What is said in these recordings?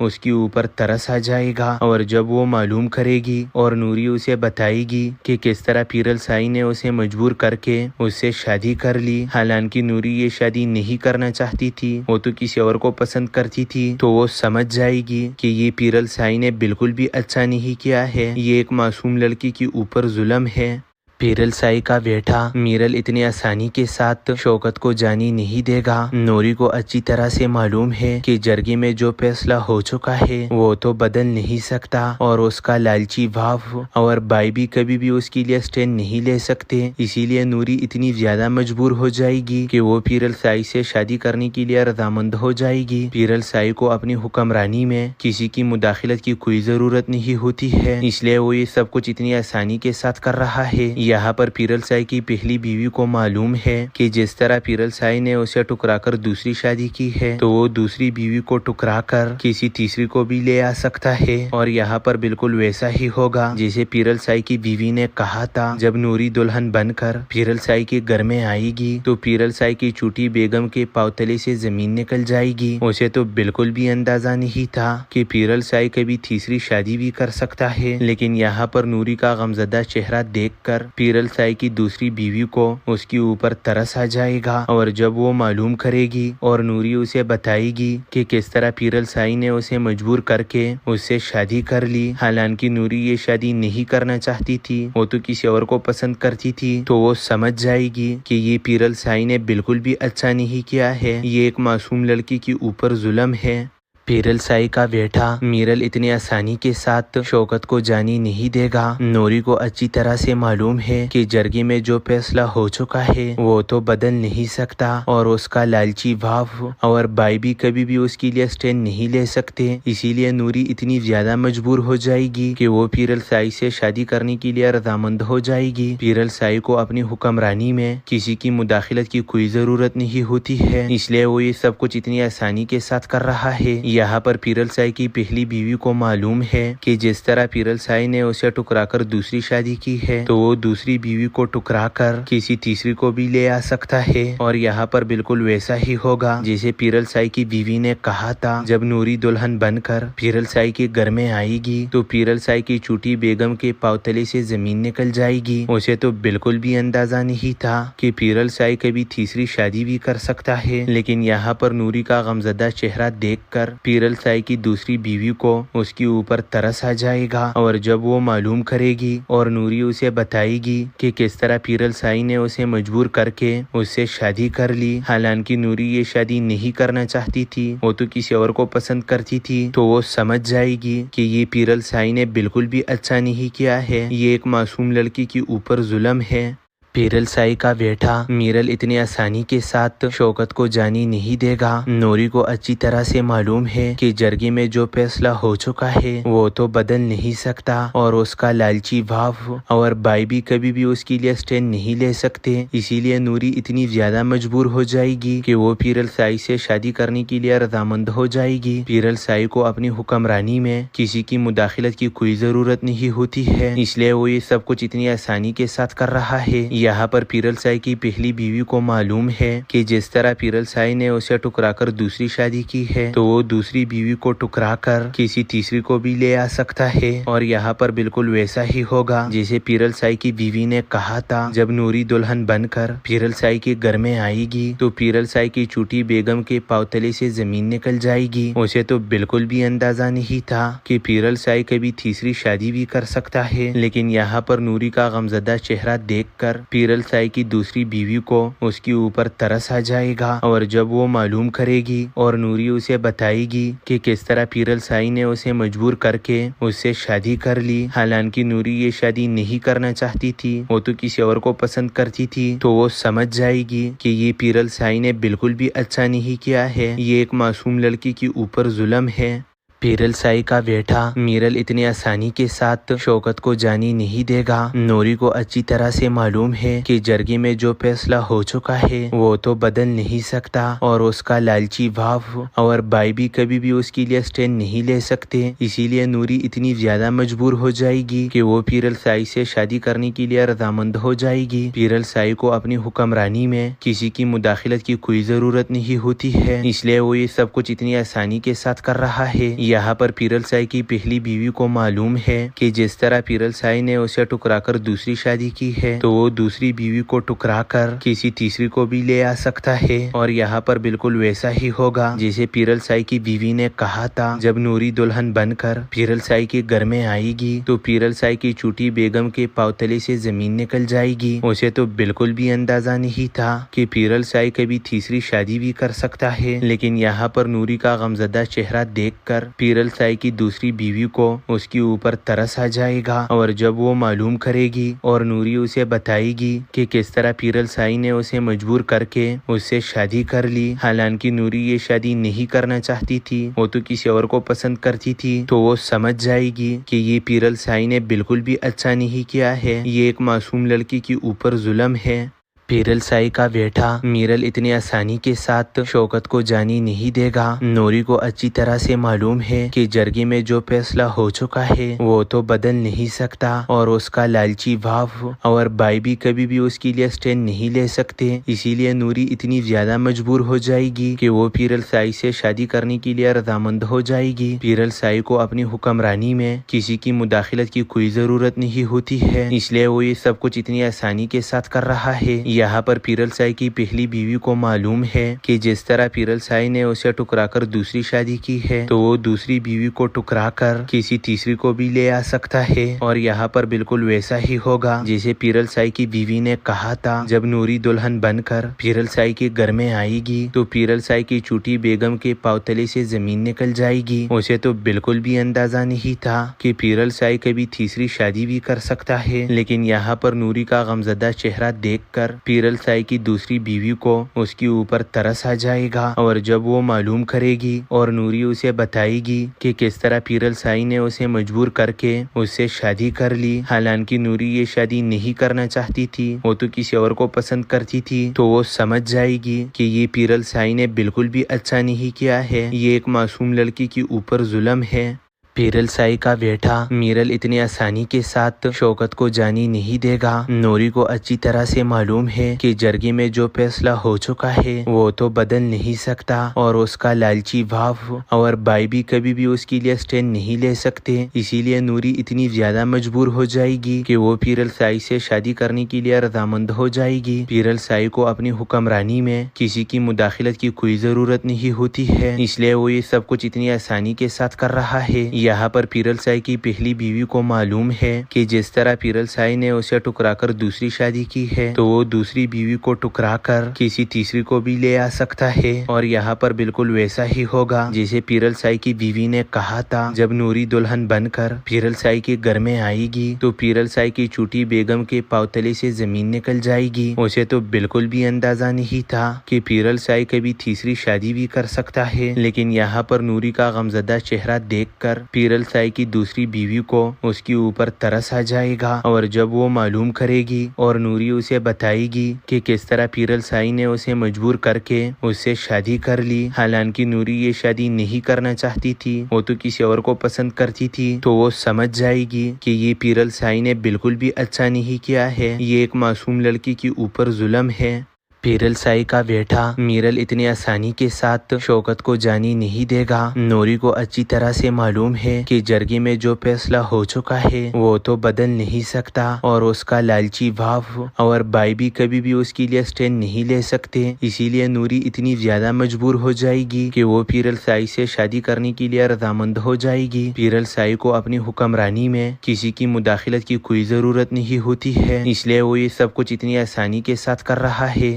اس کے اوپر ترس آ جائے گا، اور جب وہ معلوم کرے گی اور نوری اسے بتائے گی کہ کس طرح پیرل سائی نے اسے مجبور کر کے اس سے شادی کر لی، حالانکہ نوری یہ شادی نہیں کرنا چاہتی تھی، وہ تو کسی اور کو پسند کرتی تھی، تو وہ سمجھ جائے گی کہ یہ پیرل سائی نے بالکل بھی اچھا نہیں کیا ہے، یہ ایک معصوم لڑکی کے اوپر ظلم ہے۔ پیرل سائی کا بیٹا میرل اتنی آسانی کے ساتھ شوکت کو جانے نہیں دے گا۔ نوری کو اچھی طرح سے معلوم ہے کہ جرگے میں جو فیصلہ ہو چکا ہے وہ تو بدل نہیں سکتا، اور اس کا لالچی باپ اور بھائی بھی کبھی بھی اس کے لیے اسٹینڈ نہیں لے سکتے، اسی لیے نوری اتنی زیادہ مجبور ہو جائے گی کہ وہ پیرل سائی سے شادی کرنے کے لیے رضامند ہو جائے گی۔ پیرل سائی کو اپنی حکمرانی میں کسی کی مداخلت کی کوئی ضرورت نہیں ہوتی ہے، اس لیے وہ یہ سب کچھ اتنی آسانی کے ساتھ کر رہا ہے۔ یہاں پر پیرل سائی کی پہلی بیوی کو معلوم ہے کہ جس طرح پیرل سائی نے اسے ٹکرا کر دوسری شادی کی ہے، تو وہ دوسری بیوی کو ٹکرا کر کسی تیسری کو بھی لے آ سکتا ہے، اور یہاں پر بالکل ویسا ہی ہوگا جیسے پیرل سائی کی بیوی نے کہا تھا۔ جب نوری دلہن بن کر پیرل سائی کے گھر میں آئے گی تو پیرل سائی کی چھوٹی بیگم کے پاؤں تلے سے زمین نکل جائے گی۔ اسے تو بالکل بھی اندازہ نہیں تھا کہ پیرل سائی کبھی تیسری شادی بھی کر سکتا ہے، لیکن یہاں پر نوری کا غمزدہ چہرہ دیکھ کر پیرل سائی کی دوسری بیوی کو اس کے اوپر ترس آ جائے گا، اور جب وہ معلوم کرے گی اور نوری اسے بتائے گی کہ کس طرح پیرل سائی نے اسے مجبور کر کے اس سے شادی کر لی، حالانکہ نوری یہ شادی نہیں کرنا چاہتی تھی، وہ تو کسی اور کو پسند کرتی تھی، تو وہ سمجھ جائے گی کہ یہ پیرل سائی نے بالکل بھی اچھا نہیں کیا ہے، یہ ایک معصوم لڑکی کے اوپر ظلم ہے۔ پیرل سائی کا بیٹا میرل اتنی آسانی کے ساتھ شوکت کو جانے نہیں دے گا۔ نوری کو اچھی طرح سے معلوم ہے کہ جرگے میں جو فیصلہ ہو چکا ہے وہ تو بدل نہیں سکتا، اور اس کا لالچی باپ اور بھائی بھی کبھی بھی اس کے لیے اسٹینڈ نہیں لے سکتے، اسی لیے نوری اتنی زیادہ مجبور ہو جائے گی کہ وہ پیرل سائی سے شادی کرنے کے لیے رضامند ہو جائے گی۔ پیرل سائی کو اپنی حکمرانی میں کسی کی مداخلت کی کوئی ضرورت نہیں ہوتی ہے، اس لیے وہ یہ سب کچھ اتنی آسانی کے ساتھ کر رہا ہے۔ یہاں پر پیرل سائی کی پہلی بیوی کو معلوم ہے کہ جس طرح پیرل سائی نے اسے ٹکرا کر دوسری شادی کی ہے، تو وہ دوسری بیوی کو ٹکرا کر کسی تیسری کو بھی لے آ سکتا ہے، اور یہاں پر بالکل ویسا ہی ہوگا جیسے پیرل سائی کی بیوی نے کہا تھا۔ جب نوری دلہن بن کر پیرل سائی کے گھر میں آئے گی تو پیرل سائی کی چھوٹی بیگم کے پاؤں تلے سے زمین نکل جائے گی۔ اسے تو بالکل بھی اندازہ نہیں تھا کہ پیرل سائی کبھی تیسری شادی بھی کر سکتا ہے، لیکن یہاں پر نوری کا غمزدہ چہرہ دیکھ کر پیرل سائی کی دوسری بیوی کو اس کے اوپر ترس آ جائے گا، اور جب وہ معلوم کرے گی اور نوری اسے بتائے گی کہ کس طرح پیرل سائی نے اسے مجبور کر کے اس سے شادی کر لی، حالانکہ نوری یہ شادی نہیں کرنا چاہتی تھی، وہ تو کسی اور کو پسند کرتی تھی، تو وہ سمجھ جائے گی کہ یہ پیرل سائی نے بالکل بھی اچھا نہیں کیا ہے، یہ ایک معصوم لڑکی کے اوپر ظلم ہے۔ پیرل سائی کا بیٹا میرل اتنی آسانی کے ساتھ شوکت کو جانے نہیں دے گا۔ نوری کو اچھی طرح سے معلوم ہے کہ جرگے میں جو فیصلہ ہو چکا ہے وہ تو بدل نہیں سکتا، اور اس کا لالچی باپ اور بھائی بھی کبھی بھی اس کے لیے اسٹینڈ نہیں لے سکتے، اسی لیے نوری اتنی زیادہ مجبور ہو جائے گی کہ وہ پیرل سائی سے شادی کرنے کے لیے رضامند ہو جائے گی۔ پیرل سائی کو اپنی حکمرانی میں کسی کی مداخلت کی کوئی ضرورت نہیں ہوتی ہے، اس لیے وہ یہ سب کچھ اتنی آسانی کے ساتھ کر رہا ہے۔ یہاں پر پیرل سائی کی پہلی بیوی کو معلوم ہے کہ جس طرح پیرل سائی نے اسے ٹکرا کر دوسری شادی کی ہے، تو وہ دوسری بیوی کو ٹکرا کر کسی تیسری کو بھی لے آ سکتا ہے، اور یہاں پر بالکل ویسا ہی ہوگا جیسے پیرل سائی کی بیوی نے کہا تھا۔ جب نوری دلہن بن کر پیرل سائی کے گھر میں آئے گی تو پیرل سائی کی چھوٹی بیگم کے پاؤں تلے سے زمین نکل جائے گی۔ اسے تو بالکل بھی اندازہ نہیں تھا کہ پیرل سائی کبھی تیسری شادی بھی کر سکتا ہے، لیکن یہاں پر نوری کا غمزدہ چہرہ دیکھ کر پیرل سائی کی دوسری بیوی کو اس کے اوپر ترس آ جائے گا، اور جب وہ معلوم کرے گی اور نوری اسے بتائے گی کہ کس طرح پیرل سائی نے اسے مجبور کر کے اس سے شادی کر لی، حالانکہ نوری یہ شادی نہیں کرنا چاہتی تھی، وہ تو کسی اور کو پسند کرتی تھی، تو وہ سمجھ جائے گی کہ یہ پیرل سائی نے بالکل بھی اچھا نہیں کیا ہے، یہ ایک معصوم لڑکی کے اوپر ظلم ہے۔ پیرل سائی کا بیٹا میرل اتنی آسانی کے ساتھ شوکت کو جانے نہیں دے گا۔ نوری کو اچھی طرح سے معلوم ہے کہ جرگے میں جو فیصلہ ہو چکا ہے وہ تو بدل نہیں سکتا، اور اس کا لالچی باپ اور بھائی بھی کبھی بھی اس کے لیے اسٹینڈ نہیں لے سکتے۔ اسی لیے نوری اتنی زیادہ مجبور ہو جائے گی کہ وہ پیرل سائی سے شادی کرنے کے لیے رضامند ہو جائے گی۔ پیرل سائی کو اپنی حکمرانی میں کسی کی مداخلت کی کوئی ضرورت نہیں ہوتی ہے، اس لیے وہ یہ سب کچھ اتنی آسانی کے ساتھ کر رہا ہے۔ یہاں پر پیرل سائی کی پہلی بیوی کو معلوم ہے کہ جس طرح پیرل سائی نے اسے ٹکرا کر دوسری شادی کی ہے تو وہ دوسری بیوی کو ٹکرا کر کسی تیسری کو بھی لے آ سکتا ہے، اور یہاں پر بالکل ویسا ہی ہوگا جیسے پیرل سائی کی بیوی نے کہا تھا۔ جب نوری دلہن بن کر پیرل سائی کے گھر میں آئے گی تو پیرل سائی کی چھوٹی بیگم کے پاؤں تلے سے زمین نکل جائے گی۔ اسے تو بالکل بھی اندازہ نہیں تھا کہ پیرل سائی کبھی تیسری شادی بھی کر سکتا ہے، لیکن یہاں پر نوری کا غمزدہ چہرہ دیکھ کر پیرل سائی کی دوسری بیوی کو اس کے اوپر ترس آ جائے گا، اور جب وہ معلوم کرے گی اور نوری اسے بتائے گی کہ کس طرح پیرل سائی نے اسے مجبور کر کے اس سے شادی کر لی، حالانکہ نوری یہ شادی نہیں کرنا چاہتی تھی، وہ تو کسی اور کو پسند کرتی تھی، تو وہ سمجھ جائے گی کہ یہ پیرل سائی نے بالکل بھی اچھا نہیں کیا ہے، یہ ایک معصوم لڑکی کے اوپر ظلم ہے۔ پیرل سائی کا بیٹا میرل اتنی آسانی کے ساتھ شوکت کو جانے نہیں دے گا۔ نوری کو اچھی طرح سے معلوم ہے کہ جرگے میں جو فیصلہ ہو چکا ہے وہ تو بدل نہیں سکتا، اور اس کا لالچی باپ اور بھائی بھی کبھی بھی اس کے لیے اسٹینڈ نہیں لے سکتے۔ اسی لیے نوری اتنی زیادہ مجبور ہو جائے گی کہ وہ پیرل سائی سے شادی کرنے کے لیے رضامند ہو جائے گی۔ پیرل سائی کو اپنی حکمرانی میں کسی کی مداخلت کی کوئی ضرورت نہیں ہوتی ہے، اس لیے وہ یہ سب کچھ اتنی آسانی کے ساتھ کر رہا ہے۔ یہاں پر پیرل سائی کی پہلی بیوی کو معلوم ہے کہ جس طرح پیرل سائی نے اسے ٹکرا کر دوسری شادی کی ہے تو وہ دوسری بیوی کو ٹکرا کر کسی تیسری کو بھی لے آ سکتا ہے، اور یہاں پر بالکل ویسا ہی ہوگا جیسے پیرل سائی کی بیوی نے کہا تھا۔ جب نوری دلہن بن کر پیرل سائی کے گھر میں آئے گی تو پیرل سائی کی چھوٹی بیگم کے پاؤں تلے سے زمین نکل جائے گی۔ اسے تو بالکل بھی اندازہ نہیں تھا کہ پیرل سائی کبھی تیسری شادی بھی کر سکتا ہے، لیکن یہاں پر نوری کا غمزدہ چہرہ دیکھ کر پیرل سائی کی دوسری بیوی کو اس کے اوپر ترس آ جائے گا، اور جب وہ معلوم کرے گی اور نوری اسے بتائے گی کہ کس طرح پیرل سائی نے اسے مجبور کر کے اس سے شادی کر لی، حالانکہ نوری یہ شادی نہیں کرنا چاہتی تھی، وہ تو کسی اور کو پسند کرتی تھی، تو وہ سمجھ جائے گی کہ یہ پیرل سائی نے بالکل بھی اچھا نہیں کیا ہے، یہ ایک معصوم لڑکی کے اوپر ظلم ہے۔ پیرل سائی کا بیٹا میرل اتنی آسانی کے ساتھ شوکت کو جانے نہیں دے گا۔ نوری کو اچھی طرح سے معلوم ہے کہ جرگے میں جو فیصلہ ہو چکا ہے وہ تو بدل نہیں سکتا، اور اس کا لالچی باپ اور بھائی بھی کبھی بھی اس کے لیے اسٹینڈ نہیں لے سکتے۔ اسی لیے نوری اتنی زیادہ مجبور ہو جائے گی کہ وہ پیرل سائی سے شادی کرنے کے لیے رضامند ہو جائے گی۔ پیرل سائی کو اپنی حکمرانی میں کسی کی مداخلت کی کوئی ضرورت نہیں ہوتی ہے، اس لیے وہ یہ سب کچھ اتنی آسانی کے ساتھ کر رہا ہے۔ یہاں پر پیرل سائی کی پہلی بیوی کو معلوم ہے کہ جس طرح پیرل سائی نے اسے ٹکرا کر دوسری شادی کی ہے تو وہ دوسری بیوی کو ٹکرا کر کسی تیسری کو بھی لے آ سکتا ہے، اور یہاں پر بالکل ویسا ہی ہوگا جیسے پیرل سائی کی بیوی نے کہا تھا۔ جب نوری دلہن بن کر پیرل سائی کے گھر میں آئے گی تو پیرل سائی کی چھوٹی بیگم کے پاؤں تلے سے زمین نکل جائے گی۔ اسے تو بالکل بھی اندازہ نہیں تھا کہ پیرل سائی کبھی تیسری شادی بھی کر سکتا ہے، لیکن یہاں پر نوری کا غمزدہ چہرہ دیکھ کر پیرل سائی کی دوسری بیوی کو اس کے اوپر ترس آ جائے گا، اور جب وہ معلوم کرے گی اور نوری اسے بتائے گی کہ کس طرح پیرل سائی نے اسے مجبور کر کے اس سے شادی کر لی، حالانکہ نوری یہ شادی نہیں کرنا چاہتی تھی، وہ تو کسی اور کو پسند کرتی تھی، تو وہ سمجھ جائے گی کہ یہ پیرل سائی نے بالکل بھی اچھا نہیں کیا ہے، یہ ایک معصوم لڑکی کے اوپر ظلم ہے۔ پیرل سائی کا بیٹا میرل اتنی آسانی کے ساتھ شوکت کو جانے نہیں دے گا۔ نوری کو اچھی طرح سے معلوم ہے کہ جرگے میں جو فیصلہ ہو چکا ہے وہ تو بدل نہیں سکتا، اور اس کا لالچی باپ اور بھائی بھی کبھی بھی اس کے لیے اسٹینڈ نہیں لے سکتے۔ اسی لیے نوری اتنی زیادہ مجبور ہو جائے گی کہ وہ پیرل سائی سے شادی کرنے کے لیے رضامند ہو جائے گی۔ پیرل سائی کو اپنی حکمرانی میں کسی کی مداخلت کی کوئی ضرورت نہیں ہوتی ہے، اس لیے وہ یہ سب کچھ اتنی آسانی کے ساتھ کر رہا ہے۔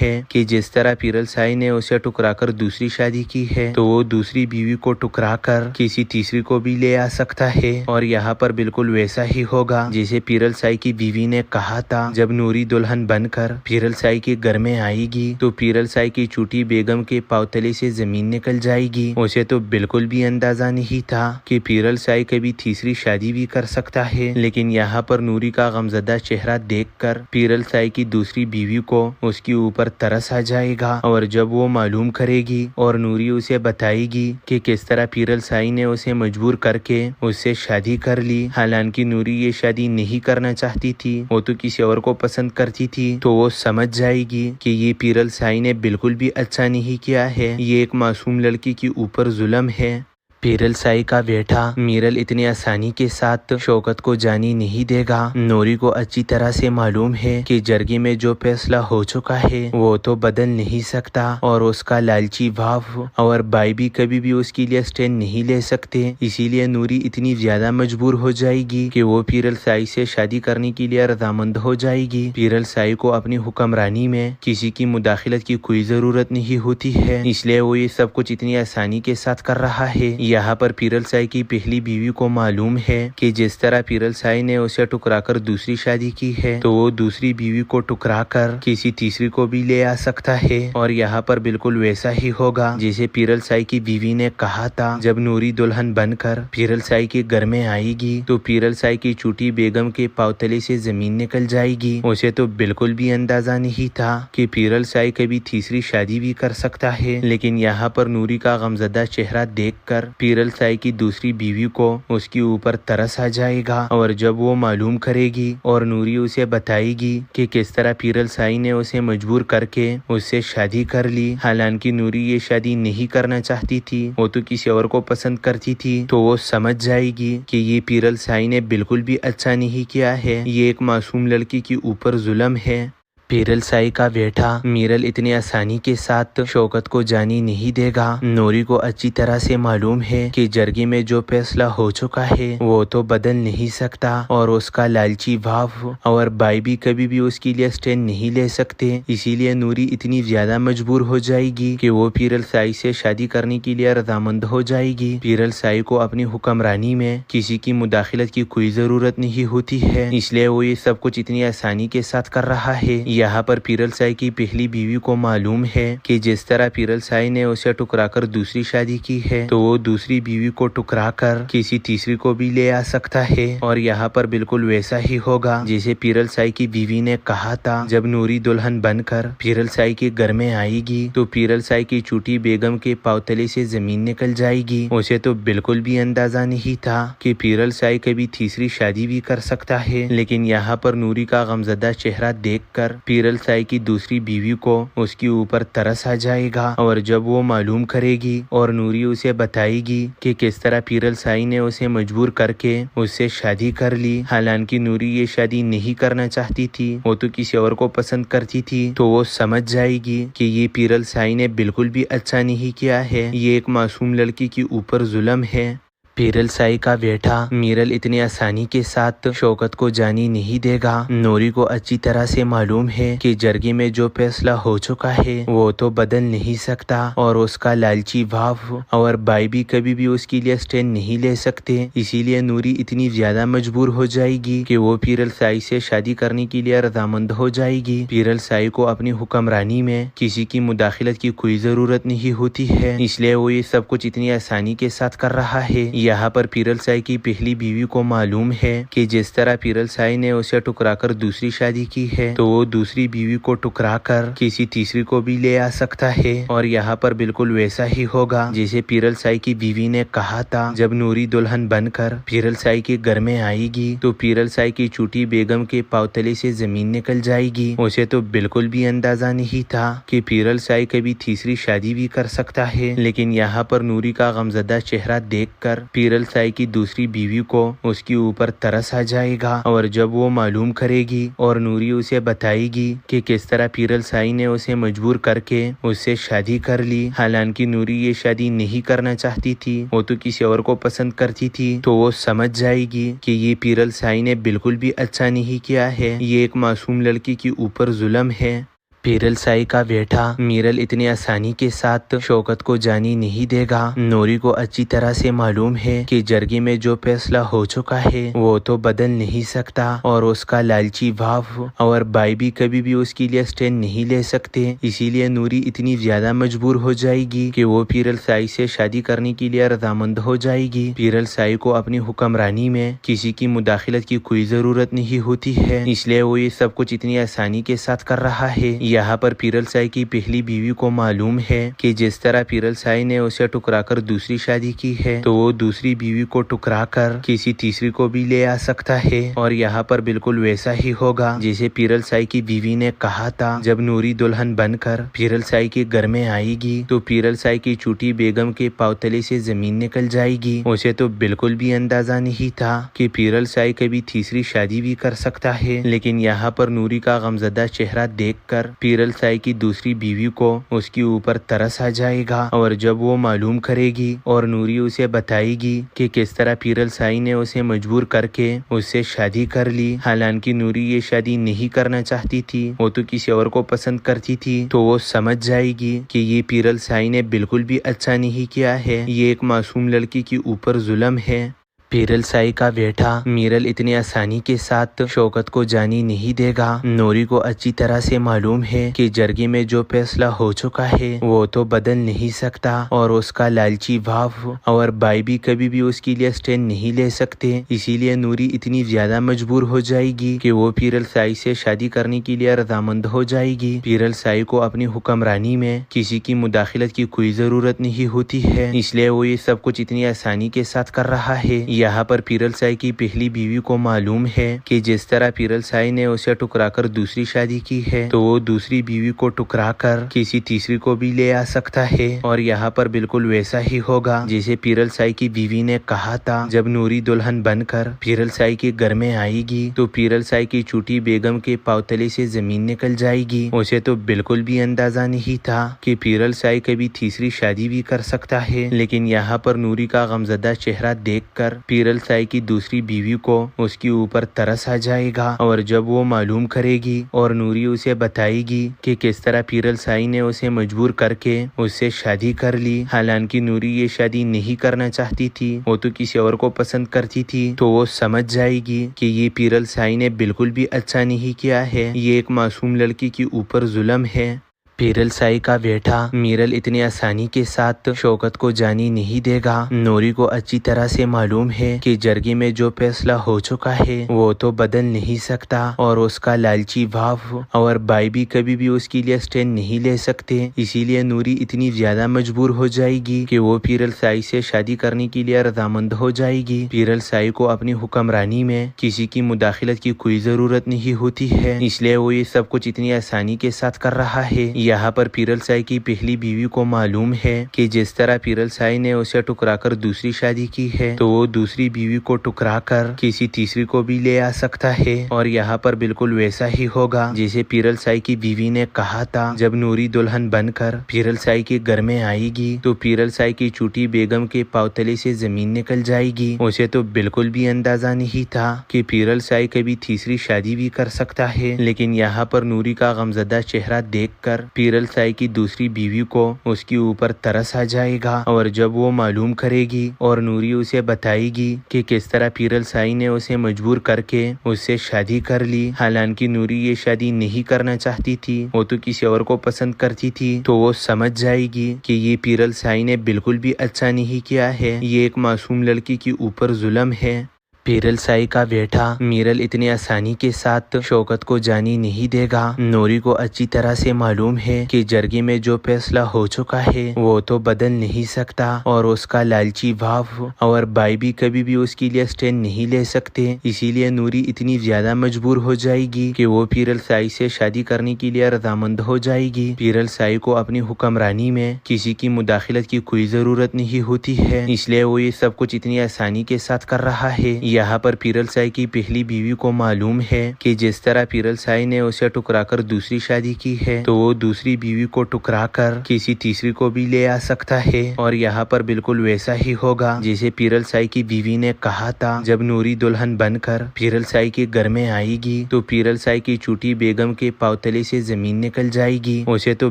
ہے کہ جس طرح پیرل سائی نے اسے ٹکرا کر دوسری شادی کی ہے تو وہ دوسری بیوی کو ٹکرا کر کسی تیسری کو بھی لے آ سکتا ہے، اور یہاں پر بالکل ویسا ہی ہوگا جسے پیرل سائی کی بیوی نے کہا تھا۔ جب نوری دلہن بن کر پیرل سائی کے گھر میں آئے گی تو پیرل سائی کی چھوٹی بیگم کے پاؤں تلے سے زمین نکل جائے گی۔ اسے تو بالکل بھی اندازہ نہیں تھا کہ پیرل سائی کبھی تیسری شادی بھی کر سکتا ہے، لیکن یہاں پر نوری کا غمزدہ چہرہ دیکھ کر پیرل سائی کی دوسری بیوی کو اس کے اوپر ترس آ جائے گا، اور جب وہ معلوم کرے گی اور نوری اسے بتائے گی کہ کس طرح پیرل سائی نے اسے مجبور کر کے اس سے شادی کر لی، حالانکہ نوری یہ شادی نہیں کرنا چاہتی تھی، وہ تو کسی اور کو پسند کرتی تھی، تو وہ سمجھ جائے گی کہ یہ پیرل سائی نے بالکل بھی اچھا نہیں کیا ہے، یہ ایک معصوم لڑکی کے اوپر ظلم ہے۔ پیرل سائی کا بیٹا میرل اتنی آسانی کے ساتھ شوکت کو جانے نہیں دے گا۔ نوری کو اچھی طرح سے معلوم ہے کہ جرگی میں جو فیصلہ ہو چکا ہے وہ تو بدل نہیں سکتا، اور اس کا لالچی باپ اور بھائی بھی کبھی بھی اس کے لیے اسٹینڈ نہیں لے سکتے، اسی لیے نوری اتنی زیادہ مجبور ہو جائے گی کہ وہ پیرل سائی سے شادی کرنے کے لیے رضامند ہو جائے گی۔ پیرل سائی کو اپنی حکمرانی میں کسی کی مداخلت کی کوئی ضرورت نہیں ہوتی ہے، اس لیے وہ یہ سب کچھ اتنی آسانی کے ساتھ کر رہا ہے۔ یہاں پر پیرل سائی کی پہلی بیوی کو معلوم ہے کہ جس طرح پیرل سائی نے اسے ٹکرا کر دوسری شادی کی ہے تو وہ دوسری بیوی کو ٹکرا کر کسی تیسری کو بھی لے آ سکتا ہے، اور یہاں پر بالکل ویسا ہی ہوگا جسے پیرل سائی کی بیوی نے کہا تھا۔ جب نوری دلہن بن کر پیرل سائی کے گھر میں آئے گی تو پیرل سائی کی چھوٹی بیگم کے پاؤں تلے سے زمین نکل جائے گی۔ اسے تو بالکل بھی اندازہ نہیں تھا کہ پیرل سائی کبھی تیسری شادی بھی کر سکتا ہے، لیکن یہاں پر نوری کا غمزدہ چہرہ دیکھ کر پیرل سائی کی دوسری بیوی کو اس کے اوپر ترس آ جائے گا، اور جب وہ معلوم کرے گی اور نوری اسے بتائے گی کہ کس طرح پیرل سائی نے اسے مجبور کر کے اس سے شادی کر لی، حالانکہ نوری یہ شادی نہیں کرنا چاہتی تھی، وہ تو کسی اور کو پسند کرتی تھی، تو وہ سمجھ جائے گی کہ یہ پیرل سائی نے بالکل بھی اچھا نہیں کیا ہے، یہ ایک معصوم لڑکی کے اوپر ظلم ہے۔ پیرل سائی کا بیٹا میرل اتنی آسانی کے ساتھ شوکت کو جانے نہیں دے گا۔ نوری کو اچھی طرح سے معلوم ہے کہ جرگی میں جو فیصلہ ہو چکا ہے وہ تو بدل نہیں سکتا، اور اس کا لالچی باپ اور بھائی بھی کبھی بھی اس کے لیے اسٹینڈ نہیں لے سکتے، اسی لیے نوری اتنی زیادہ مجبور ہو جائے گی کہ وہ پیرل سائی سے شادی کرنے کے لیے رضامند ہو جائے گی۔ پیرل سائی کو اپنی حکمرانی میں کسی کی مداخلت کی کوئی ضرورت نہیں ہوتی ہے، اس لیے وہ یہ سب کچھ اتنی آسانی کے ساتھ کر رہا ہے۔ یہاں پر پیرل سائی کی پہلی بیوی کو معلوم ہے کہ جس طرح پیرل سائی نے اسے ٹکرا کر دوسری شادی کی ہے تو وہ دوسری بیوی کو ٹکرا کر کسی تیسری کو بھی لے آ سکتا ہے، اور یہاں پر بالکل ویسا ہی ہوگا جسے پیرل سائی کی بیوی نے کہا تھا۔ جب نوری دلہن بن کر پیرل سائی کے گھر میں آئے گی تو پیرل سائی کی چھوٹی بیگم کے پاؤں تلے سے زمین نکل جائے گی۔ اسے تو بالکل بھی اندازہ نہیں تھا کہ پیرل سائی کبھی تیسری شادی بھی کر سکتا ہے، لیکن یہاں پر نوری کا غمزدہ چہرہ دیکھ کر پیرل سائی کی دوسری بیوی کو اس کے اوپر ترس آ جائے گا، اور جب وہ معلوم کرے گی اور نوری اسے بتائے گی کہ کس طرح پیرل سائی نے اسے مجبور کر کے اس سے شادی کر لی، حالانکہ نوری یہ شادی نہیں کرنا چاہتی تھی، وہ تو کسی اور کو پسند کرتی تھی، تو وہ سمجھ جائے گی کہ یہ پیرل سائی نے بالکل بھی اچھا نہیں کیا ہے، یہ ایک معصوم لڑکی کے اوپر ظلم ہے۔ پیرل سائی کا بیٹا میرل اتنی آسانی کے ساتھ شوکت کو جانے نہیں دے گا۔ نوری کو اچھی طرح سے معلوم ہے کہ جرگی میں جو فیصلہ ہو چکا ہے وہ تو بدل نہیں سکتا، اور اس کا لالچی باپ اور بھائی بھی کبھی بھی اس کے لیے اسٹینڈ نہیں لے سکتے، اسی لیے نوری اتنی زیادہ مجبور ہو جائے گی کہ وہ پیرل سائی سے شادی کرنے کے لیے رضامند ہو جائے گی۔ پیرل سائی کو اپنی حکمرانی میں کسی کی مداخلت کی کوئی ضرورت نہیں ہوتی ہے، اس لیے وہ یہ سب کچھ اتنی آسانی کے ساتھ کر رہا ہے۔ یہاں پر پیرل سائی کی پہلی بیوی کو معلوم ہے کہ جس طرح پیرل سائی نے اسے ٹکرا کر دوسری شادی کی ہے تو وہ دوسری بیوی کو ٹکرا کر کسی تیسری کو بھی لے آ سکتا ہے، اور یہاں پر بالکل ویسا ہی ہوگا جسے پیرل سائی کی بیوی نے کہا تھا۔ جب نوری دلہن بن کر پیرل سائی کے گھر میں آئے گی تو پیرل سائی کی چھوٹی بیگم کے پاؤں تلے سے زمین نکل جائے گی۔ اسے تو بالکل بھی اندازہ نہیں تھا کہ پیرل سائی کبھی تیسری شادی بھی کر سکتا ہے، لیکن یہاں پر نوری کا غمزدہ چہرہ دیکھ کر پیرل سائی کی دوسری بیوی کو اس کے اوپر ترس آ جائے گا، اور جب وہ معلوم کرے گی اور نوری اسے بتائے گی کہ کس طرح پیرل سائی نے اسے مجبور کر کے اس سے شادی کر لی، حالانکہ نوری یہ شادی نہیں کرنا چاہتی تھی، وہ تو کسی اور کو پسند کرتی تھی، تو وہ سمجھ جائے گی کہ یہ پیرل سائی نے بالکل بھی اچھا نہیں کیا ہے، یہ ایک معصوم لڑکی کے اوپر ظلم ہے۔ پیرل سائی کا بیٹا میرل اتنی آسانی کے ساتھ شوکت کو جانے نہیں دے گا۔ نوری کو اچھی طرح سے معلوم ہے کہ جرگے میں جو فیصلہ ہو چکا ہے وہ تو بدل نہیں سکتا، اور اس کا لالچی باپ اور بھائی بھی کبھی بھی اس کے لیے اسٹینڈ نہیں لے سکتے، اسی لیے نوری اتنی زیادہ مجبور ہو جائے گی کہ وہ پیرل سائی سے شادی کرنے کے لیے رضامند ہو جائے گی۔ پیرل سائی کو اپنی حکمرانی میں کسی کی مداخلت کی کوئی ضرورت نہیں ہوتی ہے، اس لیے وہ یہ سب کچھ اتنی آسانی کے ساتھ کر رہا ہے۔ یہاں پر پیرل سائی کی پہلی بیوی کو معلوم ہے کہ جس طرح پیرل سائی نے اسے ٹکرا کر دوسری شادی کی ہے، تو وہ دوسری بیوی کو ٹکرا کر کسی تیسری کو بھی لے آ سکتا ہے، اور یہاں پر بالکل ویسا ہی ہوگا جیسے پیرل سائی کی بیوی نے کہا تھا۔ جب نوری دلہن بن کر پیرل سائی کے گھر میں آئے گی تو پیرل سائی کی چھوٹی بیگم کے پاؤں تلے سے زمین نکل جائے گی۔ اسے تو بالکل بھی اندازہ نہیں تھا کہ پیرل سائی کبھی تیسری شادی بھی کر سکتا ہے، لیکن یہاں پر نوری کا غمزدہ چہرہ دیکھ کر پیرل سائی کی دوسری بیوی کو اس کے اوپر ترس آ جائے گا، اور جب وہ معلوم کرے گی اور نوری اسے بتائے گی کہ کس طرح پیرل سائی نے اسے مجبور کر کے اس سے شادی کر لی، حالانکہ نوری یہ شادی نہیں کرنا چاہتی تھی، وہ تو کسی اور کو پسند کرتی تھی، تو وہ سمجھ جائے گی کہ یہ پیرل سائی نے بالکل بھی اچھا نہیں کیا ہے، یہ ایک معصوم لڑکی کے اوپر ظلم ہے۔ پیرل سائی کا بیٹا میرل اتنی آسانی کے ساتھ شوکت کو جانے نہیں دے گا۔ نوری کو اچھی طرح سے معلوم ہے کہ جرگے میں جو فیصلہ ہو چکا ہے وہ تو بدل نہیں سکتا، اور اس کا لالچی باپ اور بھائی بھی کبھی بھی اس کے لیے اسٹینڈ نہیں لے سکتے، اسی لیے نوری اتنی زیادہ مجبور ہو جائے گی کہ وہ پیرل سائی سے شادی کرنے کے لیے رضامند ہو جائے گی۔ پیرل سائی کو اپنی حکمرانی میں کسی کی مداخلت کی کوئی ضرورت نہیں ہوتی ہے، اس لیے وہ یہ سب کچھ اتنی آسانی کے ساتھ کر رہا ہے۔ یہاں پر پیرل سائی کی پہلی بیوی کو معلوم ہے کہ جس طرح پیرل سائی نے اسے ٹکرا کر دوسری شادی کی ہے، تو وہ دوسری بیوی کو ٹکرا کر کسی تیسری کو بھی لے آ سکتا ہے، اور یہاں پر بالکل ویسا ہی ہوگا جیسے پیرل سائی کی بیوی نے کہا تھا۔ جب نوری دلہن بن کر پیرل سائی کے گھر میں آئے گی تو پیرل سائی کی چھوٹی بیگم کے پاؤں تلے سے زمین نکل جائے گی۔ اسے تو بالکل بھی اندازہ نہیں تھا کہ پیرل سائی کبھی تیسری شادی بھی کر سکتا ہے، لیکن یہاں پر نوری کا غمزدہ چہرہ دیکھ کر پیرل سائی کی دوسری بیوی کو اس کے اوپر ترس آ جائے گا، اور جب وہ معلوم کرے گی اور نوری اسے بتائے گی کہ کس طرح پیرل سائی نے اسے مجبور کر کے اس سے شادی کر لی، حالانکہ نوری یہ شادی نہیں کرنا چاہتی تھی، وہ تو کسی اور کو پسند کرتی تھی، تو وہ سمجھ جائے گی کہ یہ پیرل سائی نے بالکل بھی اچھا نہیں کیا ہے، یہ ایک معصوم لڑکی کے اوپر ظلم ہے۔ پیرل سائی کا بیٹا میرل اتنی آسانی کے ساتھ شوکت کو جانے نہیں دے گا۔ نوری کو اچھی طرح سے معلوم ہے کہ جرگے میں جو فیصلہ ہو چکا ہے وہ تو بدل نہیں سکتا، اور اس کا لالچی باپ اور بھائی بھی کبھی بھی اس کے لیے اسٹینڈ نہیں لے سکتے، اسی لیے نوری اتنی زیادہ مجبور ہو جائے گی کہ وہ پیرل سائی سے شادی کرنے کے لیے رضامند ہو جائے گی۔ پیرل سائی کو اپنی حکمرانی میں کسی کی مداخلت کی کوئی ضرورت نہیں ہوتی ہے، اس لیے وہ یہ سب کچھ اتنی آسانی کے ساتھ کر رہا ہے۔ یہاں پر پیرل سائی کی پہلی بیوی کو معلوم ہے کہ جس طرح پیرل سائی نے اسے ٹکرا کر دوسری شادی کی ہے، تو وہ دوسری بیوی کو ٹکرا کر کسی تیسری کو بھی لے آ سکتا ہے، اور یہاں پر بالکل ویسا ہی ہوگا جیسے پیرل سائی کی بیوی نے کہا تھا۔ جب نوری دلہن بن کر پیرل سائی کے گھر میں آئے گی تو پیرل سائی کی چھوٹی بیگم کے پاؤں تلے سے زمین نکل جائے گی۔ اسے تو بالکل بھی اندازہ نہیں تھا کہ پیرل سائی کبھی تیسری شادی بھی کر سکتا ہے، لیکن یہاں پر نوری کا غمزدہ چہرہ دیکھ کر پیرل سائی کی دوسری بیوی کو اس کے اوپر ترس آ جائے گا، اور جب وہ معلوم کرے گی اور نوری اسے بتائے گی کہ کس طرح پیرل سائی نے اسے مجبور کر کے اس سے شادی کر لی، حالانکہ نوری یہ شادی نہیں کرنا چاہتی تھی، وہ تو کسی اور کو پسند کرتی تھی، تو وہ سمجھ جائے گی کہ یہ پیرل سائی نے بالکل بھی اچھا نہیں کیا ہے، یہ ایک معصوم لڑکی کے اوپر ظلم ہے۔ پیرل سائی کا بیٹا میرل اتنی آسانی کے ساتھ شوکت کو جانے نہیں دے گا۔ نوری کو اچھی طرح سے معلوم ہے کہ جرگے میں جو فیصلہ ہو چکا ہے وہ تو بدل نہیں سکتا، اور اس کا لالچی باپ اور بھائی بھی کبھی بھی اس کے لیے اسٹینڈ نہیں لے سکتے۔ اسی لیے نوری اتنی زیادہ مجبور ہو جائے گی کہ وہ پیرل سائی سے شادی کرنے کے لیے رضامند ہو جائے گی۔ پیرل سائی کو اپنی حکمرانی میں کسی کی مداخلت کی کوئی ضرورت نہیں ہوتی ہے، اس لیے وہ یہ سب کچھ اتنی آسانی کے ساتھ کر رہا ہے۔ یہاں پر پیرل سائی کی پہلی بیوی کو معلوم ہے کہ جس طرح پیرل سائی نے اسے ٹکرا کر دوسری شادی کی ہے تو وہ دوسری بیوی کو ٹکرا کر کسی تیسری کو بھی لے آ سکتا ہے، اور یہاں پر بالکل ویسا ہی ہوگا جیسے پیرل سائی کی بیوی نے کہا تھا۔ جب نوری دلہن بن کر پیرل سائی کے گھر میں آئے گی تو پیرل سائی کی چھوٹی بیگم کے پاؤں تلے سے زمین نکل جائے گی۔ اسے تو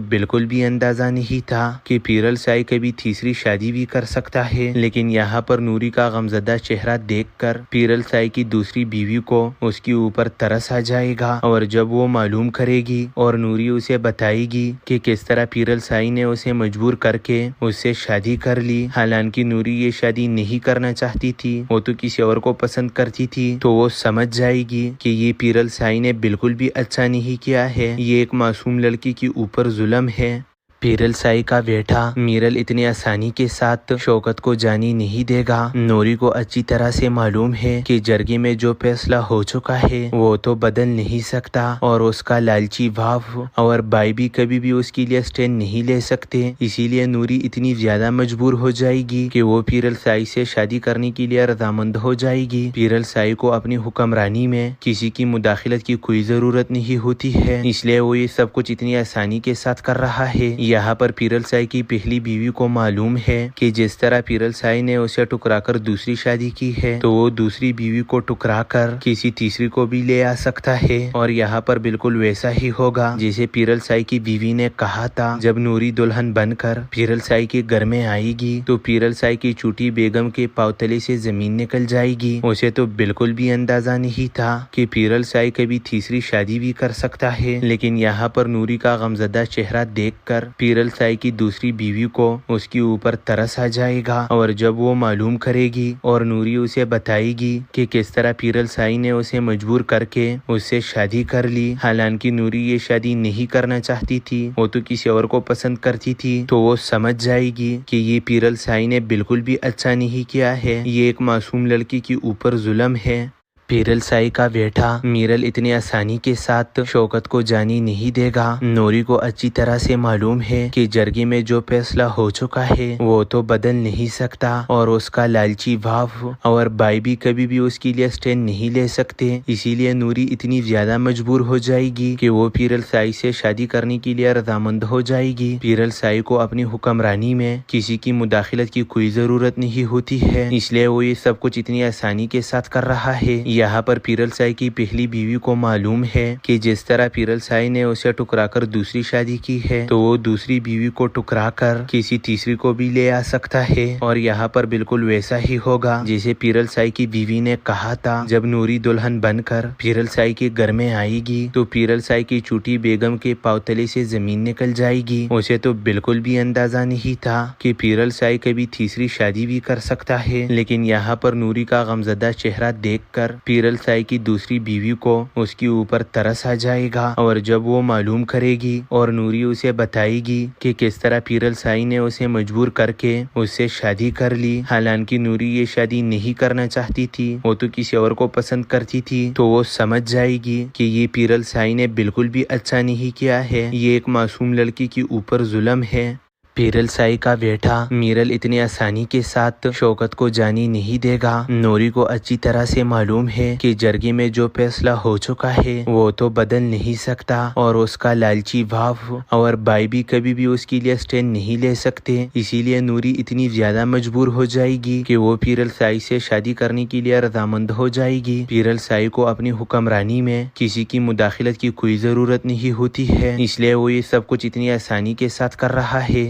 بالکل بھی اندازہ نہیں تھا کہ پیرل سائی کبھی تیسری شادی بھی کر سکتا ہے، لیکن یہاں پر نوری کا غمزدہ چہرہ دیکھ کر پیرل سائی کی دوسری بیوی کو اس کے اوپر ترس آ جائے گا، اور جب وہ معلوم کرے گی اور نوری اسے بتائے گی کہ کس طرح پیرل سائی نے اسے مجبور کر کے اس سے شادی کر لی، حالانکہ نوری یہ شادی نہیں کرنا چاہتی تھی، وہ تو کسی اور کو پسند کرتی تھی، تو وہ سمجھ جائے گی کہ یہ پیرل سائی نے بالکل بھی اچھا نہیں کیا ہے، یہ ایک معصوم لڑکی کے اوپر ظلم ہے۔ پیرل سائی کا بیٹا میرل اتنی آسانی کے ساتھ شوکت کو جانے نہیں دے گا۔ نوری کو اچھی طرح سے معلوم ہے کہ جرگے میں جو فیصلہ ہو چکا ہے وہ تو بدل نہیں سکتا، اور اس کا لالچی باپ اور بھائی بھی کبھی بھی اس کے لیے اسٹینڈ نہیں لے سکتے۔ اسی لیے نوری اتنی زیادہ مجبور ہو جائے گی کہ وہ پیرل سائی سے شادی کرنے کے لیے رضامند ہو جائے گی۔ پیرل سائی کو اپنی حکمرانی میں کسی کی مداخلت کی کوئی ضرورت نہیں ہوتی ہے، اس لیے وہ یہ سب کچھ اتنی آسانی کے ساتھ کر رہا ہے۔ یہاں پر پیرل سائی کی پہلی بیوی کو معلوم ہے کہ جس طرح پیرل سائی نے اسے ٹکرا کر دوسری شادی کی ہے تو وہ دوسری بیوی کو ٹکرا کر کسی تیسری کو بھی لے آ سکتا ہے، اور یہاں پر بالکل ویسا ہی ہوگا جیسے پیرل سائی کی بیوی نے کہا تھا۔ جب نوری دلہن بن کر پیرل سائی کے گھر میں آئے گی تو پیرل سائی کی چھوٹی بیگم کے پاؤں تلے سے زمین نکل جائے گی۔ اسے تو بالکل بھی اندازہ نہیں تھا کہ پیرل سائی کبھی تیسری شادی بھی کر سکتا ہے، لیکن یہاں پر نوری کا غمزدہ چہرہ دیکھ کر پیرل سائی کی دوسری بیوی کو اس کے اوپر ترس آ جائے گا، اور جب وہ معلوم کرے گی اور نوری اسے بتائے گی کہ کس طرح پیرل سائی نے اسے مجبور کر کے اس سے شادی کر لی، حالانکہ نوری یہ شادی نہیں کرنا چاہتی تھی، وہ تو کسی اور کو پسند کرتی تھی، تو وہ سمجھ جائے گی کہ یہ پیرل سائی نے بالکل بھی اچھا نہیں کیا ہے، یہ ایک معصوم لڑکی کے اوپر ظلم ہے۔ پیرل سائی کا بیٹا میرل اتنی آسانی کے ساتھ شوکت کو جانے نہیں دے گا۔ نوری کو اچھی طرح سے معلوم ہے کہ جرگے میں جو فیصلہ ہو چکا ہے وہ تو بدل نہیں سکتا، اور اس کا لالچی باپ اور بھائی بھی کبھی بھی اس کے لیے اسٹینڈ نہیں لے سکتے۔ اسی لیے نوری اتنی زیادہ مجبور ہو جائے گی کہ وہ پیرل سائی سے شادی کرنے کے لیے رضامند ہو جائے گی۔ پیرل سائی کو اپنی حکمرانی میں کسی کی مداخلت کی کوئی ضرورت نہیں ہوتی ہے، اس لیے وہ یہ سب کچھ اتنی آسانی کے ساتھ کر رہا ہے۔ یہاں پر پیرل سائی کی پہلی بیوی کو معلوم ہے کہ جس طرح پیرل سائی نے اسے ٹکرا کر دوسری شادی کی ہے تو وہ دوسری بیوی کو ٹکرا کر کسی تیسری کو بھی لے آ سکتا ہے، اور یہاں پر بالکل ویسا ہی ہوگا جیسے پیرل سائی کی بیوی نے کہا تھا۔ جب نوری دلہن بن کر پیرل سائی کے گھر میں آئے گی تو پیرل سائی کی چھوٹی بیگم کے پاؤں تلے سے زمین نکل جائے گی۔ اسے تو بالکل بھی اندازہ نہیں تھا کہ پیرل سائی کبھی تیسری شادی بھی کر سکتا ہے، لیکن یہاں پر نوری کا غمزدہ چہرہ دیکھ کر پیرل سائی کی دوسری بیوی کو اس کے اوپر ترس آ جائے گا، اور جب وہ معلوم کرے گی اور نوری اسے بتائے گی کہ کس طرح پیرل سائی نے اسے مجبور کر کے اس سے شادی کر لی، حالانکہ نوری یہ شادی نہیں کرنا چاہتی تھی، وہ تو کسی اور کو پسند کرتی تھی، تو وہ سمجھ جائے گی کہ یہ پیرل سائی نے بالکل بھی اچھا نہیں کیا ہے، یہ ایک معصوم لڑکی کے اوپر ظلم ہے۔ پیرل سائی کا بیٹا میرل اتنی آسانی کے ساتھ شوکت کو جانے نہیں دے گا۔ نوری کو اچھی طرح سے معلوم ہے کہ جرگے میں جو فیصلہ ہو چکا ہے وہ تو بدل نہیں سکتا، اور اس کا لالچی باپ اور بھائی بھی کبھی بھی اس کے لیے اسٹینڈ نہیں لے سکتے۔ اسی لیے نوری اتنی زیادہ مجبور ہو جائے گی کہ وہ پیرل سائی سے شادی کرنے کے لیے رضامند ہو جائے گی۔ پیرل سائی کو اپنی حکمرانی میں کسی کی مداخلت کی کوئی ضرورت نہیں ہوتی ہے، اس لیے وہ یہ سب کچھ اتنی آسانی کے ساتھ کر رہا ہے۔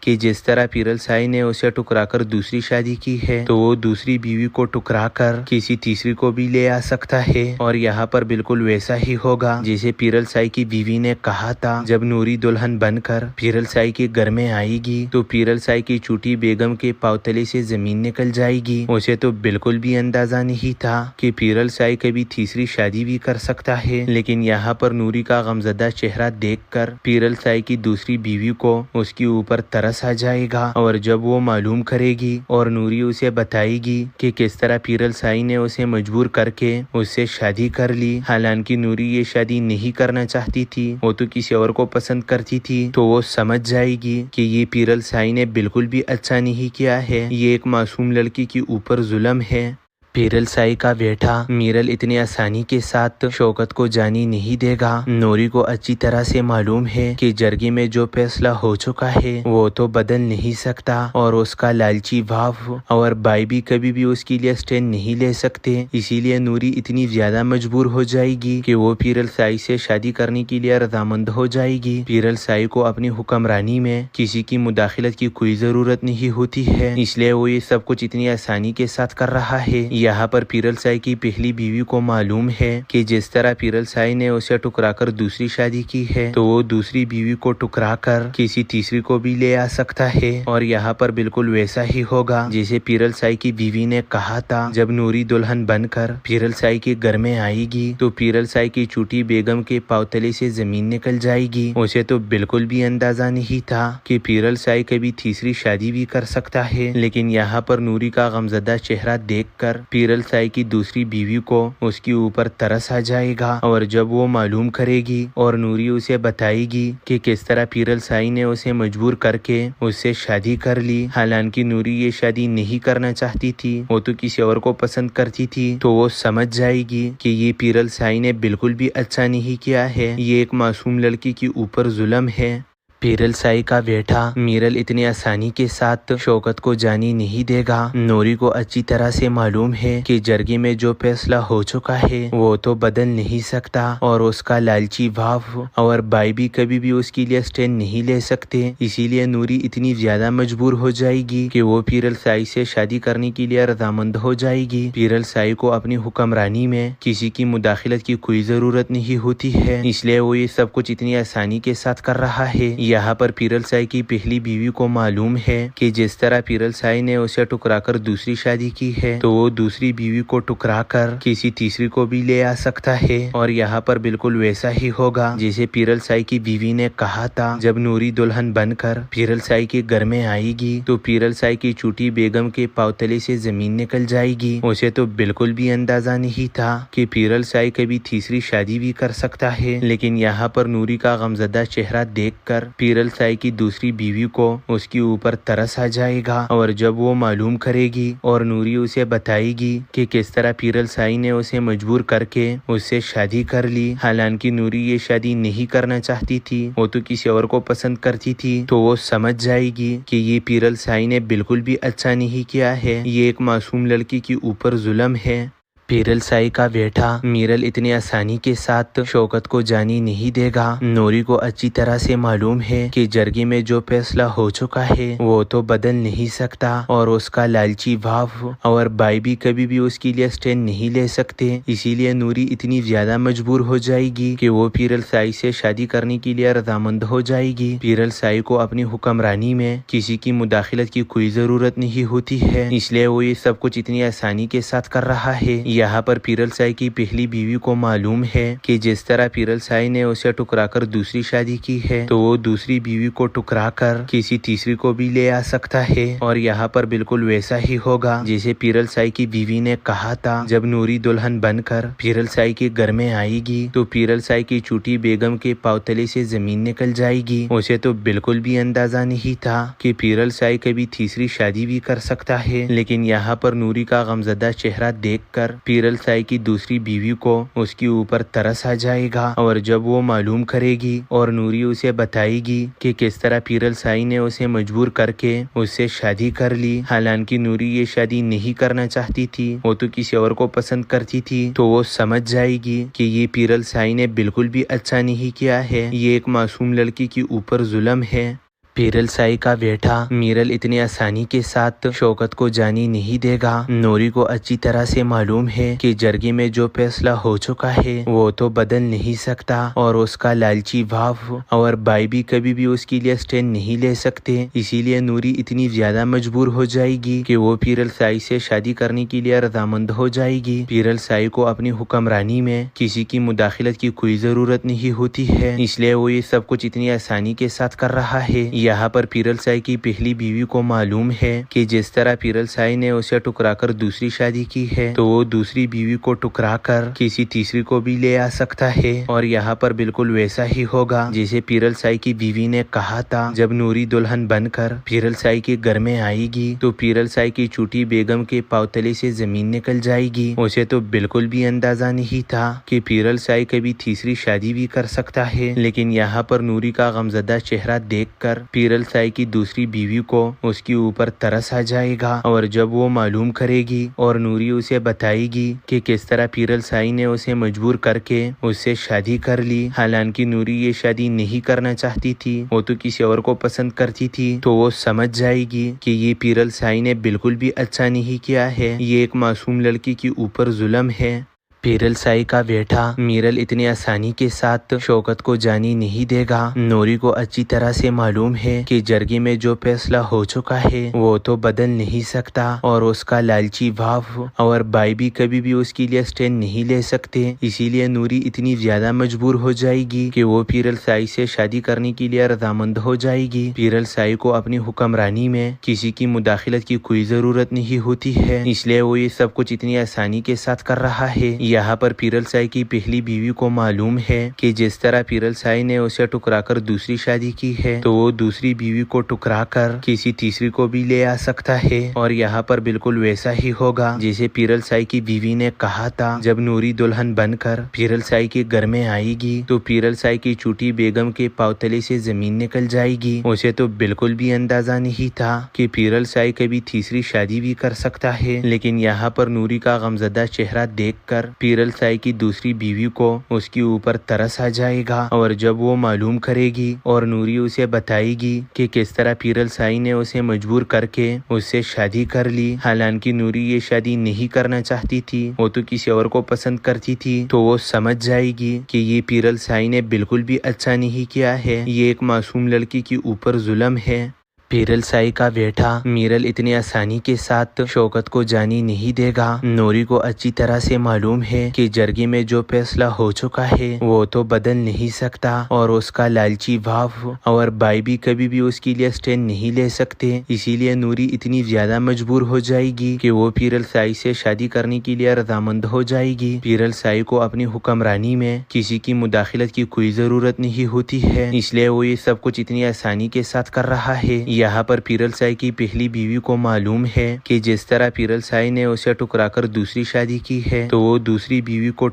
کہ جس طرح پیرل سائی نے اسے ٹکرا کر دوسری شادی کی ہے تو وہ دوسری بیوی کو ٹکرا کر کسی تیسری کو بھی لے آ سکتا ہے، اور یہاں پر بالکل ویسا ہی ہوگا جیسے پیرل سائی کی بیوی نے کہا تھا۔ جب نوری دلہن بن کر پیرل سائی کے گھر میں آئے گی تو پیرل سائی کی چھوٹی بیگم کے پاؤں تلے سے زمین نکل جائے گی۔ اسے تو بالکل بھی اندازہ نہیں تھا کہ پیرل سائی کبھی تیسری شادی بھی کر سکتا ہے، لیکن یہاں پر نوری کا غمزدہ چہرہ دیکھ کر پیرل سائی کی دوسری بیوی کو اس کے اوپر ترس آ جائے گا، اور جب وہ معلوم کرے گی اور نوری اسے بتائے گی کہ کس طرح پیرل سائی نے اسے مجبور کر کے اس سے شادی کر لی، حالانکہ نوری یہ شادی نہیں کرنا چاہتی تھی، وہ تو کسی اور کو پسند کرتی تھی، تو وہ سمجھ جائے گی کہ یہ پیرل سائی نے بالکل بھی اچھا نہیں کیا ہے، یہ ایک معصوم لڑکی کے اوپر ظلم ہے۔ پیرل سائی کا بیٹا میرل اتنی آسانی کے ساتھ شوکت کو جانے نہیں دے گا۔ نوری کو اچھی طرح سے معلوم ہے کہ جرگے میں جو فیصلہ ہو چکا ہے وہ تو بدل نہیں سکتا، اور اس کا لالچی باپ اور بھائی بھی کبھی بھی اس کے لیے اسٹینڈ نہیں لے سکتے، اسی لیے نوری اتنی زیادہ مجبور ہو جائے گی کہ وہ پیرل سائی سے شادی کرنے کے لیے رضامند ہو جائے گی۔ پیرل سائی کو اپنی حکمرانی میں کسی کی مداخلت کی کوئی ضرورت نہیں ہوتی ہے، اس لیے وہ یہ سب کچھ اتنی آسانی کے ساتھ کر رہا ہے۔ یہاں پر پیرل سائی کی پہلی بیوی کو معلوم ہے کہ جس طرح پیرل سائی نے اسے ٹکرا کر دوسری شادی کی ہے تو وہ دوسری بیوی کو ٹکرا کر کسی تیسری کو بھی لے آ سکتا ہے، اور یہاں پر بالکل ویسا ہی ہوگا جیسے پیرل سائی کی بیوی نے کہا تھا۔ جب نوری دلہن بن کر پیرل سائی کے گھر میں آئے گی تو پیرل سائی کی چھوٹی بیگم کے پاؤں تلے سے زمین نکل جائے گی۔ اسے تو بالکل بھی اندازہ نہیں تھا کہ پیرل سائی کبھی تیسری شادی بھی کر سکتا ہے، لیکن یہاں پر نوری کا غمزدہ چہرہ دیکھ کر پیرل سائی کی دوسری بیوی کو اس کے اوپر ترس آ جائے گا، اور جب وہ معلوم کرے گی اور نوری اسے بتائے گی کہ کس طرح پیرل سائی نے اسے مجبور کر کے اس سے شادی کر لی، حالانکہ نوری یہ شادی نہیں کرنا چاہتی تھی، وہ تو کسی اور کو پسند کرتی تھی، تو وہ سمجھ جائے گی کہ یہ پیرل سائی نے بالکل بھی اچھا نہیں کیا ہے، یہ ایک معصوم لڑکی کے اوپر ظلم ہے۔ پیرل سائی کا بیٹا میرل اتنی آسانی کے ساتھ شوکت کو جانے نہیں دے گا۔ نوری کو اچھی طرح سے معلوم ہے کہ جرگے میں جو فیصلہ ہو چکا ہے وہ تو بدل نہیں سکتا، اور اس کا لالچی باپ اور بھائی بھی کبھی بھی اس کے لیے اسٹینڈ نہیں لے سکتے، اسی لیے نوری اتنی زیادہ مجبور ہو جائے گی کہ وہ پیرل سائی سے شادی کرنے کے لیے رضامند ہو جائے گی۔ پیرل سائی کو اپنی حکمرانی میں کسی کی مداخلت کی کوئی ضرورت نہیں ہوتی ہے، اس لیے وہ یہ سب کچھ اتنی آسانی کے ساتھ کر رہا ہے۔ یہاں پر پیرل سائی کی پہلی بیوی کو معلوم ہے کہ جس طرح پیرل سائی نے اسے ٹکرا کر دوسری شادی کی ہے تو وہ دوسری بیوی کو ٹکرا کر کسی تیسری کو بھی لے آ سکتا ہے، اور یہاں پر بالکل ویسا ہی ہوگا جیسے پیرل سائی کی بیوی نے کہا تھا۔ جب نوری دلہن بن کر پیرل سائی کے گھر میں آئے گی تو پیرل سائی کی چھوٹی بیگم کے پاؤں تلے سے زمین نکل جائے گی۔ اسے تو بالکل بھی اندازہ نہیں تھا کہ پیرل سائی کبھی تیسری شادی بھی کر سکتا ہے، لیکن یہاں پر نوری کا غمزدہ چہرہ دیکھ کر پیرل سائی کی دوسری بیوی کو اس کے اوپر ترس آ جائے گا، اور جب وہ معلوم کرے گی اور نوری اسے بتائے گی کہ کس طرح پیرل سائی نے اسے مجبور کر کے اس سے شادی کر لی، حالانکہ نوری یہ شادی نہیں کرنا چاہتی تھی، وہ تو کسی اور کو پسند کرتی تھی، تو وہ سمجھ جائے گی کہ یہ پیرل سائی نے بالکل بھی اچھا نہیں کیا ہے، یہ ایک معصوم لڑکی کے اوپر ظلم ہے۔ پیرل سائی کا بیٹا میرل اتنی آسانی کے ساتھ شوکت کو جانے نہیں دے گا۔ نوری کو اچھی طرح سے معلوم ہے کہ جرگے میں جو فیصلہ ہو چکا ہے وہ تو بدل نہیں سکتا، اور اس کا لالچی باپ اور بھائی بھی کبھی بھی اس کے لیے اسٹینڈ نہیں لے سکتے، اسی لیے نوری اتنی زیادہ مجبور ہو جائے گی کہ وہ پیرل سائی سے شادی کرنے کے لیے رضامند ہو جائے گی۔ پیرل سائی کو اپنی حکمرانی میں کسی کی مداخلت کی کوئی ضرورت نہیں ہوتی ہے، اس لیے وہ یہ سب کچھ اتنی آسانی کے ساتھ کر رہا ہے۔ یہاں پر پیرل سائی کی پہلی بیوی کو معلوم ہے کہ جس طرح پیرل سائی نے اسے ٹکرا کر دوسری شادی کی ہے تو وہ دوسری بیوی کو ٹکرا کر کسی تیسری کو بھی لے آ سکتا ہے، اور یہاں پر بالکل ویسا ہی ہوگا جیسے پیرل سائی کی بیوی نے کہا تھا۔ جب نوری دلہن بن کر پیرل سائی کے گھر میں آئے گی تو پیرل سائی کی چھوٹی بیگم کے پاؤں تلے سے زمین نکل جائے گی۔ اسے تو بالکل بھی اندازہ نہیں تھا کہ پیرل سائی کبھی تیسری شادی بھی کر سکتا ہے، لیکن یہاں پر نوری کا غمزدہ چہرہ دیکھ کر پیرل سائی کی دوسری بیوی کو اس کے اوپر ترس آ جائے گا، اور جب وہ معلوم کرے گی اور نوری اسے بتائے گی کہ کس طرح پیرل سائی نے اسے مجبور کر کے اس سے شادی کر لی، حالانکہ نوری یہ شادی نہیں کرنا چاہتی تھی، وہ تو کسی اور کو پسند کرتی تھی، تو وہ سمجھ جائے گی کہ یہ پیرل سائی نے بالکل بھی اچھا نہیں کیا ہے، یہ ایک معصوم لڑکی کے اوپر ظلم ہے۔ پیرل سائی کا بیٹا میرل اتنی آسانی کے ساتھ شوکت کو جانے نہیں دے گا۔ نوری کو اچھی طرح سے معلوم ہے کہ جرگے میں جو فیصلہ ہو چکا ہے وہ تو بدل نہیں سکتا، اور اس کا لالچی باپ اور بھائی بھی کبھی بھی اس کے لیے اسٹینڈ نہیں لے سکتے، اسی لیے نوری اتنی زیادہ مجبور ہو جائے گی کہ وہ پیرل سائی سے شادی کرنے کے لیے رضامند ہو جائے گی۔ پیرل سائی کو اپنی حکمرانی میں کسی کی مداخلت کی کوئی ضرورت نہیں ہوتی ہے، اس لیے وہ یہ سب کچھ اتنی آسانی کے ساتھ کر رہا ہے۔ یہاں پر پیرل سائی کی پہلی بیوی کو معلوم ہے کہ جس طرح پیرل سائی نے اسے ٹکرا کر دوسری شادی کی ہے، تو وہ دوسری بیوی کو ٹکرا کر کسی تیسری کو بھی لے آ سکتا ہے، اور یہاں پر بالکل ویسا ہی ہوگا جیسے پیرل سائی کی بیوی نے کہا تھا۔ جب نوری دلہن بن کر پیرل سائی کے گھر میں آئے گی تو پیرل سائی کی چھوٹی بیگم کے پاؤں تلے سے زمین نکل جائے گی۔ اسے تو بالکل بھی اندازہ نہیں تھا کہ پیرل سائی کبھی تیسری شادی بھی کر سکتا ہے، لیکن یہاں پر نوری کا غمزدہ چہرہ دیکھ کر پیرل سائی کی دوسری بیوی کو اس کے اوپر ترس آ جائے گا، اور جب وہ معلوم کرے گی اور نوری اسے بتائے گی کہ کس طرح پیرل سائی نے اسے مجبور کر کے اس سے شادی کر لی، حالانکہ نوری یہ شادی نہیں کرنا چاہتی تھی، وہ تو کسی اور کو پسند کرتی تھی، تو وہ سمجھ جائے گی کہ یہ پیرل سائی نے بالکل بھی اچھا نہیں کیا ہے، یہ ایک معصوم لڑکی کے اوپر ظلم ہے۔ پیرل سائی کا بیٹا میرل اتنی آسانی کے ساتھ شوکت کو جانے نہیں دے گا۔ نوری کو اچھی طرح سے معلوم ہے کہ جرگے میں جو فیصلہ ہو چکا ہے وہ تو بدل نہیں سکتا، اور اس کا لالچی باپ اور بھائی بھی کبھی بھی اس کے لیے اسٹینڈ نہیں لے سکتے، اسی لیے نوری اتنی زیادہ مجبور ہو جائے گی کہ وہ پیرل سائی سے شادی کرنے کے لیے رضامند ہو جائے گی۔ پیرل سائی کو اپنی حکمرانی میں کسی کی مداخلت کی کوئی ضرورت نہیں ہوتی ہے، اس لیے وہ یہ سب کچھ اتنی آسانی کے ساتھ کر رہا ہے۔ یہاں پر پیرل سائی کی پہلی بیوی کو معلوم ہے کہ جس طرح پیرل سائی نے اسے ٹکرا کر دوسری شادی کی ہے، تو وہ دوسری بیوی کو ٹکرا کر کسی تیسری کو بھی لے آ سکتا ہے، اور یہاں پر بالکل ویسا ہی ہوگا جیسے پیرل سائی کی بیوی نے کہا تھا۔ جب نوری دلہن بن کر پیرل سائی کے گھر میں آئے گی تو پیرل سائی کی چھوٹی بیگم کے پاؤں تلے سے زمین نکل جائے گی۔ اسے تو بالکل بھی اندازہ نہیں تھا کہ پیرل سائی کبھی تیسری شادی بھی کر سکتا ہے، لیکن یہاں پر نوری کا غمزدہ چہرہ دیکھ کر پیرل سائی کی دوسری بیوی کو اس کے اوپر ترس آ جائے گا، اور جب وہ معلوم کرے گی اور نوری اسے بتائے گی کہ کس طرح پیرل سائی نے اسے مجبور کر کے اس سے شادی کر لی، حالانکہ نوری یہ شادی نہیں کرنا چاہتی تھی، وہ تو کسی اور کو پسند کرتی تھی، تو وہ سمجھ جائے گی کہ یہ پیرل سائی نے بالکل بھی اچھا نہیں کیا ہے، یہ ایک معصوم لڑکی کے اوپر ظلم ہے۔ پیرل سائی کا بیٹا میرل اتنی آسانی کے ساتھ شوکت کو جانے نہیں دے گا۔ نوری کو اچھی طرح سے معلوم ہے کہ جرگے میں جو فیصلہ ہو چکا ہے وہ تو بدل نہیں سکتا، اور اس کا لالچی باپ اور بھائی بھی کبھی بھی اس کے لیے اسٹینڈ نہیں لے سکتے، اسی لیے نوری اتنی زیادہ مجبور ہو جائے گی کہ وہ پیرل سائی سے شادی کرنے کے لیے رضامند ہو جائے گی۔ پیرل سائی کو اپنی حکمرانی میں کسی کی مداخلت کی کوئی ضرورت نہیں ہوتی ہے، اس لیے وہ یہ سب کچھ اتنی آسانی کے ساتھ کر رہا ہے۔ یہاں پر پیرل سائی کی پہلی بیوی کو معلوم ہے کہ جس طرح پیرل سائی نے اسے ٹکرا کر دوسری شادی کی ہے، تو وہ دوسری بیوی کو